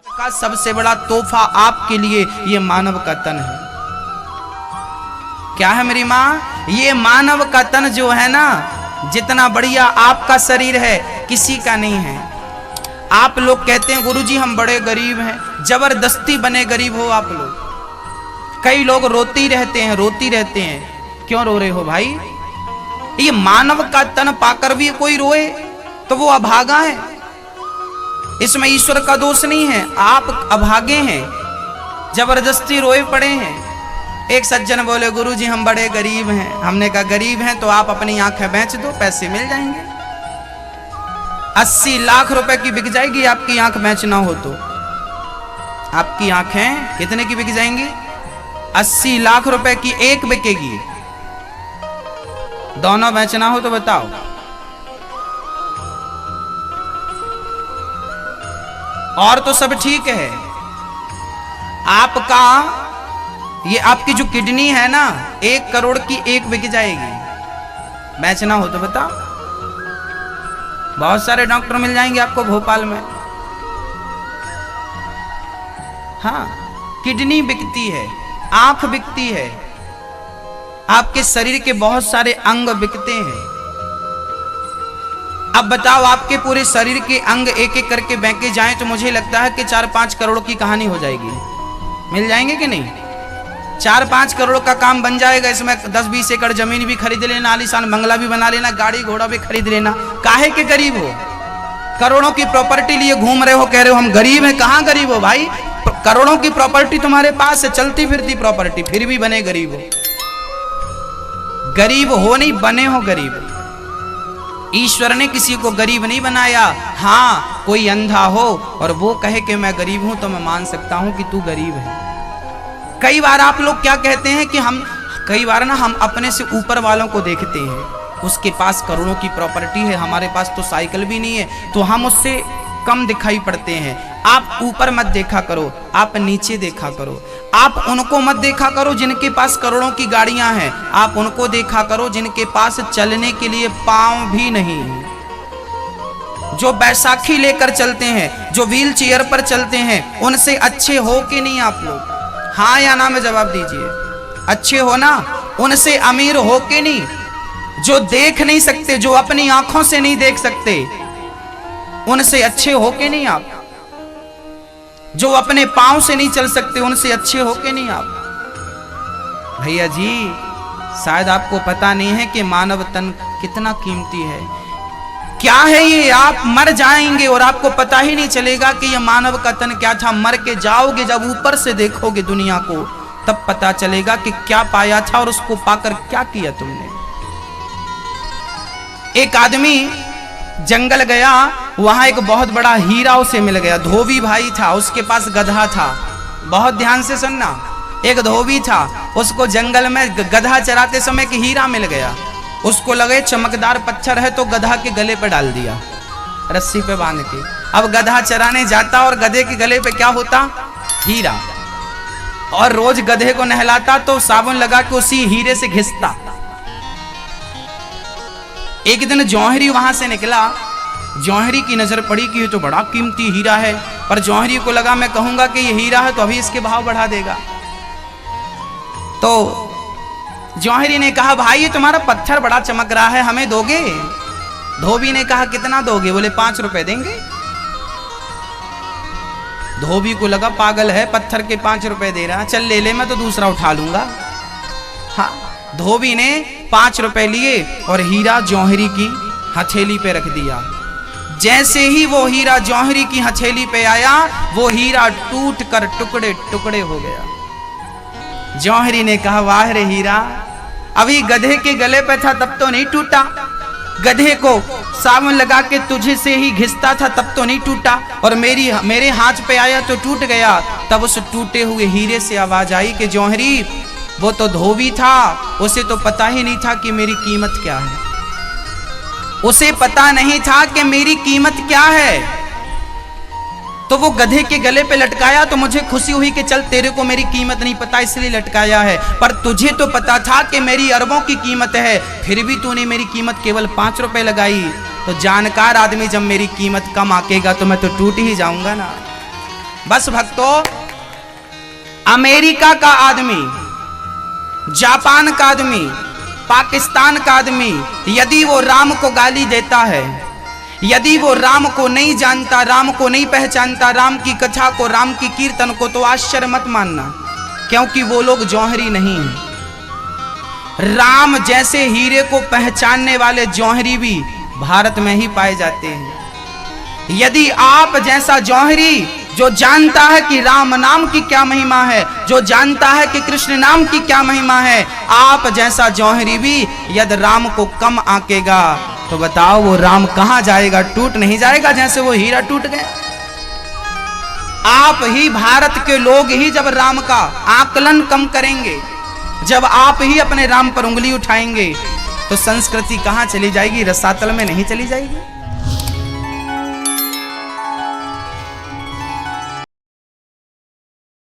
का सबसे बड़ा तोहफा आपके लिए ये मानव का तन है। क्या है मेरी माँ? ये मानव का तन जो है ना, जितना बढ़िया आपका शरीर है किसी का नहीं है। आप लोग कहते हैं गुरुजी हम बड़े गरीब हैं, जबरदस्ती बने गरीब हो आप लोग। कई लोग रोती रहते हैं। क्यों रो रहे हो भाई? ये मानव का तन पाकर भी कोई रोए तो वो अभागा है। इसमें ईश्वर का दोष नहीं है, आप अभागे हैं, जबरदस्ती रोए पड़े हैं। एक सज्जन बोले गुरुजी हम बड़े गरीब हैं। हमने कहा गरीब हैं तो आप अपनी आंखें बेच दो, पैसे मिल जाएंगे। 80 लाख रुपए की बिक जाएगी आपकी आंख बेचना हो तो। आपकी आंखें कितने की बिक जाएंगी? 80 लाख रुपए की एक बिकेगी। दोनों बेचना हो तो बताओ। और तो सब ठीक है। आपका ये आपकी जो किडनी है ना, 1 करोड़ की एक बिक जाएगी। बेचना हो तो बताओ। बहुत सारे डॉक्टर मिल जाएंगे आपको भोपाल में। हाँ, किडनी बिकती है, आंख बिकती है, आपके शरीर के बहुत सारे अंग बिकते हैं। अब बताओ आपके पूरे शरीर के अंग एक एक करके बेचे जाएं तो मुझे लगता है कि 4-5 करोड़ की कहानी हो जाएगी। मिल जाएंगे कि नहीं? 4-5 करोड़ का काम बन जाएगा। इसमें 10-20 एकड़ जमीन भी खरीद लेना, आलीशान बंगला भी बना लेना, गाड़ी घोड़ा भी खरीद लेना। काहे के गरीब हो? करोड़ों की प्रॉपर्टी लिए घूम रहे हो, कह रहे हो हम गरीब हैं। कहाँ गरीब हो भाई? करोड़ों की प्रॉपर्टी तुम्हारे पास है, चलती फिरती प्रॉपर्टी, फिर भी बने गरीब हो। गरीब हो नहीं, बने हो गरीब। ईश्वर ने किसी को गरीब नहीं बनाया। हाँ, कोई अंधा हो और वो कहे कि मैं गरीब हूं तो मैं मान सकता हूं कि तू गरीब है। कई बार आप लोग क्या कहते हैं कि कई बार ना हम अपने से ऊपर वालों को देखते हैं, उसके पास करोड़ों की प्रॉपर्टी है, हमारे पास तो साइकिल भी नहीं है, तो हम उससे कम दिखाई पड़ते हैं। आप ऊपर मत देखा करो, आप नीचे देखा करो। आप उनको मत देखा करो जिनके पास करोड़ों की गाड़ियां हैं, आप उनको देखा करो जिनके पास चलने के लिए पांव भी नहीं है। जो बैसाखी लेकर चलते हैं, जो व्हील चेयर पर चलते हैं, उनसे अच्छे हो कि नहीं आप लोग? हाँ या ना में जवाब दीजिए। अच्छे हो ना? उनसे अमीर हो कि नहीं? जो देख नहीं सकते, जो अपनी आंखों से नहीं देख सकते, उनसे अच्छे हो के नहीं आप? जो अपने पांव से नहीं चल सकते, उनसे अच्छे हो के नहीं आप? भैया जी, शायद आपको पता नहीं है कि मानव तन कितना कीमती है। क्या है ये? आप मर जाएंगे और आपको पता ही नहीं चलेगा कि ये मानव का तन क्या था। मर के जाओगे, जब ऊपर से देखोगे दुनिया को, तब पता चलेगा कि क्या पाया था और उसको पाकर क्या किया तुमने। एक आदमी जंगल गया, वहां एक बहुत बड़ा हीरा उसे मिल गया। धोबी भाई था, उसके पास गधा था। बहुत ध्यान से सुनना। एक धोबी था, उसको जंगल में गधा चराते समय एक हीरा मिल गया। उसको लगे चमकदार पत्थर है तो गधा के गले पे डाल दिया, रस्सी पे बांध के। अब गधा चराने जाता और गधे के गले पे क्या होता? हीरा। और रोज गधे को नहलाता तो साबुन लगा के उसी हीरे से घिसता। एक दिन जौहरी वहां से निकला। जौहरी की नजर पड़ी कि ये तो बड़ा कीमती हीरा है, पर जौहरी को लगा मैं कहूंगा कि ये हीरा है तो अभी इसके भाव बढ़ा देगा। तो जौहरी ने कहा भाई ये तुम्हारा पत्थर बड़ा चमक रहा है, हमें दोगे? धोबी ने कहा कितना दोगे? बोले 5 रुपए देंगे। धोबी को लगा पागल है, पत्थर के 5 रुपए दे रहा, चल ले ले, मैं तो दूसरा उठा लूंगा। हाँ, धोबी ने 5 रुपए लिए और हीरा जौहरी की हथेली पे रख दिया। जैसे ही वो हीरा जौहरी की हथेली पे आया, वो हीरा टूट कर टुकड़े टुकड़े हो गया। जौहरी ने कहा वाह रे हीरा, अभी गधे के गले पे था तब तो नहीं टूटा, गधे को साबुन लगा के तुझे से ही घिसता था तब तो नहीं टूटा, और मेरे हाथ पे आया तो टूट गया। तब उस टूटे हुए हीरे से आवाज आई कि जौहरी, वो तो धोबी था, उसे तो पता ही नहीं था कि मेरी कीमत क्या है। उसे पता नहीं था कि मेरी कीमत क्या है, तो वो गधे के गले पे लटकाया तो मुझे खुशी हुई कि चल तेरे को मेरी कीमत नहीं पता इसलिए लटकाया है, पर तुझे तो पता था कि मेरी अरबों की कीमत है, फिर भी तूने मेरी कीमत केवल 5 रुपए लगाई। तो जानकार आदमी जब मेरी कीमत कम आकेगा तो मैं तो टूट ही जाऊंगा ना। बस भक्तों, अमेरिका का आदमी, जापान का आदमी, पाकिस्तान का आदमी यदि वो राम को गाली देता है, यदि वो राम को नहीं जानता, राम को नहीं पहचानता, राम की कथा को, राम की कीर्तन को, तो आश्चर्य मत मानना, क्योंकि वो लोग जौहरी नहीं हैं। राम जैसे हीरे को पहचानने वाले जौहरी भी भारत में ही पाए जाते हैं। यदि आप जैसा जौहरी जो जानता है कि राम नाम की क्या महिमा है, जो जानता है कि कृष्ण नाम की क्या महिमा है, आप जैसा जौहरी भी यदि राम को कम आंकेगा तो बताओ वो राम कहां जाएगा? टूट नहीं जाएगा जैसे वो हीरा टूट गया? आप ही भारत के लोग ही जब राम का आकलन कम करेंगे, जब आप ही अपने राम पर उंगली उठाएंगे, तो संस्कृति कहां चली जाएगी? रसातल में नहीं चली जाएगी?